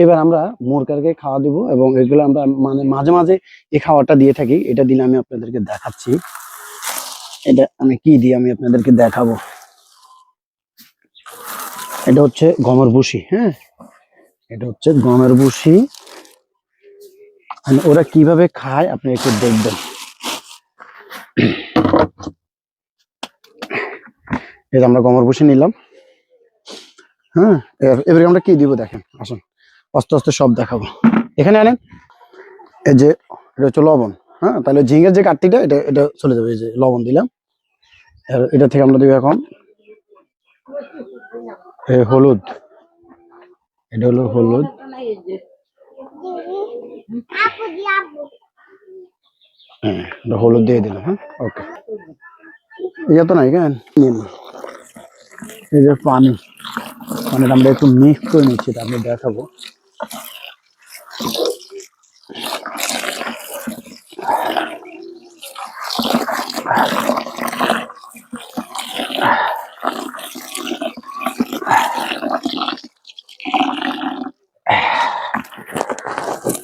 এবার আমরা মুরগাকে খাওয়া দিব এবং এগুলো আমরা মানে মাঝে মাঝে এই খাওয়াটা দিয়ে থাকি। এটা দিলে আমি আপনাদেরকে দেখাচ্ছি। এটা আমি কি দিই আমি আপনাদেরকে দেখাবো। এটা হচ্ছে গমের ভুসি। হ্যাঁ, এটা হচ্ছে গমের ভুসি। মানে ওরা কিভাবে খায় আপনি একটু দেখবেন। এই যে আমরা গমের ভুসি নিলাম। হ্যাঁ, এবারে আমরা কি দিব দেখেন, আসুন আস্তে আস্তে সব দেখাবো। এখানে আনেন। এই যে এটা হচ্ছে লবণ। হ্যাঁ, তাহলে ঝিঙের যে কাটতিটা এটা এটা চলে যাবে। এই যে লবণ দিলাম। আর এটা থেকে আমরা দিব এখন হলুদ। এটা হলো হলুদ। হ্যাঁ, এটা হলুদ দিয়ে দিলাম। হ্যাঁ, ওকে। ইয়ে তো নাই কেন নিন। এই যে পানি, মানে আমরা একটু মিক্স করে নিচ্ছি, এটা আমি দেখাবো।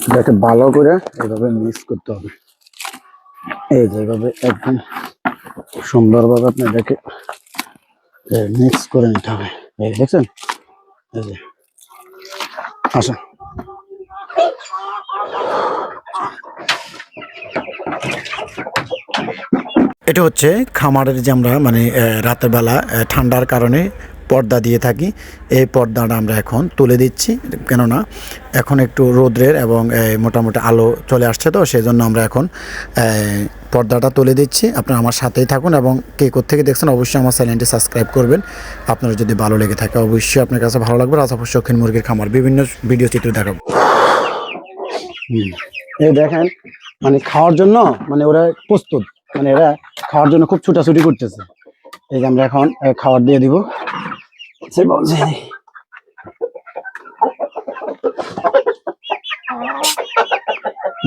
এটাকে ভালো করে এভাবে মিক্স করতে হবে। এই যে এভাবে একদম সুন্দরভাবে আপনি এটাকে মিক্স করে নিতে হবে। এই দেখছেন, এই যে আসুন। এটা হচ্ছে খামারের যে আমরা মানে রাতের বেলা ঠান্ডার কারণে পর্দা দিয়ে থাকি। এই পর্দাটা আমরা এখন তুলে দিচ্ছি, কেননা এখন একটু রোদ্রের এবং মোটামুটি আলো চলে আসছে, তো সেই জন্য আমরা এখন পর্দাটা তুলে দিচ্ছি। আপনারা আমার সাথেই থাকুন এবং কে কোত্থেকে দেখছেন অবশ্যই আমার চ্যানেলটি সাবস্ক্রাইব করবেন। আপনারা যদি ভালো লেগে থাকে অবশ্যই আপনার কাছে ভালো লাগবে। রাজাপুর শৌখিন মুরগির খামার বিভিন্ন ভিডিও চিত্র দেখাবো। এই দেখেন, মানে খাওয়ার জন্য মানে ওরা প্রস্তুত, মানে এরা খাওয়ার জন্য খুব ছুটাছুটি করতেছে। এই যে আমরা এখন খাবার দিয়ে দিব।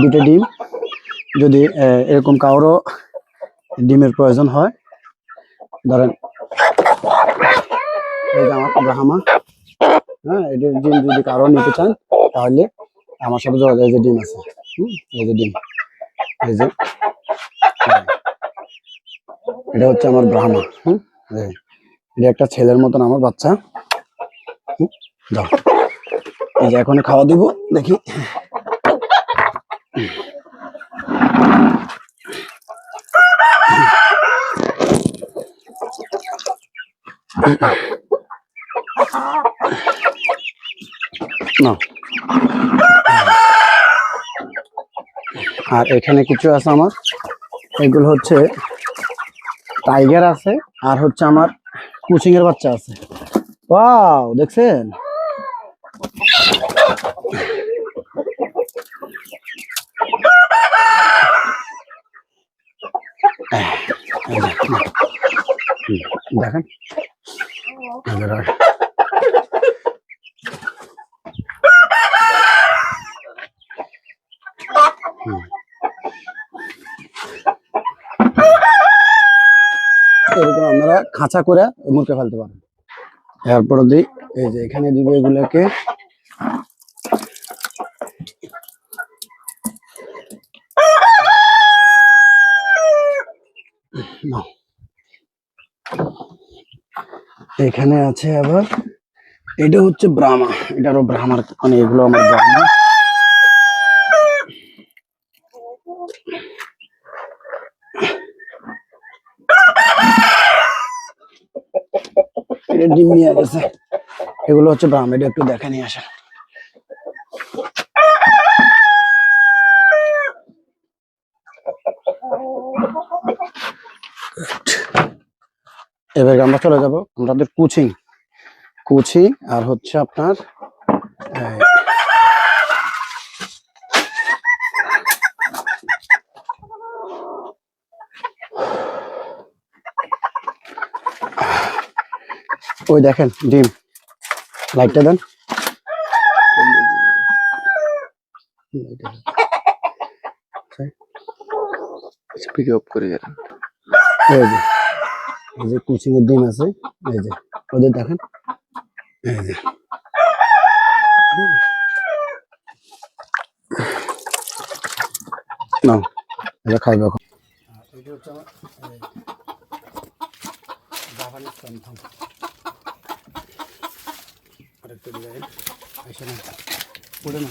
দুটো ডিম, যদি এরকম কারোরও ডিমের প্রয়োজন হয়, ধরেন এই যে আমার ব্রাহ্মা। হ্যাঁ, এটার ডিম যদি কারো নিতে চান তাহলে আমার সাথে যোগাযোগ। এই যে ডিম আছে, এই যে ডিম, এই যে এটা হচ্ছে আমার ব্রাহ্মা। এটা একটা ছেলের মতন আমার বাচ্চা। যাও, এই যে এখন খাওয়া দিব, দেখি। না, আর এখানে কিছু আছে আমার, এগুলো হচ্ছে টাইগার আছে, আর হচ্ছে আমার কুচিং এর বাচ্চা আছে। ওয়াও, দেখছেন? দেখেন, এরকম আপনারা খাঁচা করে মুরগি ফেলতে পারেন। এরপরে দিই, এই যে এখানে দিব এগুলোকে। এখানে আছে আবার, এটা হচ্ছে ব্রাহ্মা। এটারও ব্রাহ্মার, মানে এগুলো আমার ব্রাহ্মা। এটা ডিম নিয়ে গেছে। এগুলো হচ্ছে ব্রাহ্মা। এটা একটু দেখে নিয়ে আসেন। এবার আমরা চলে যাবো আমাদের কুচিং। কুচিং আর হচ্ছে আপনার ওই দেখেন ডিম। লাইটটা দেন। এই যে কুচিং এর ডিম আছে, এই যে ওদের দেখেন, এই যে না এটা খাইবে এখন। এটা হচ্ছে আমার জাপানি সন্তান আরেকটা ডিজাইন আসে না পড়ে না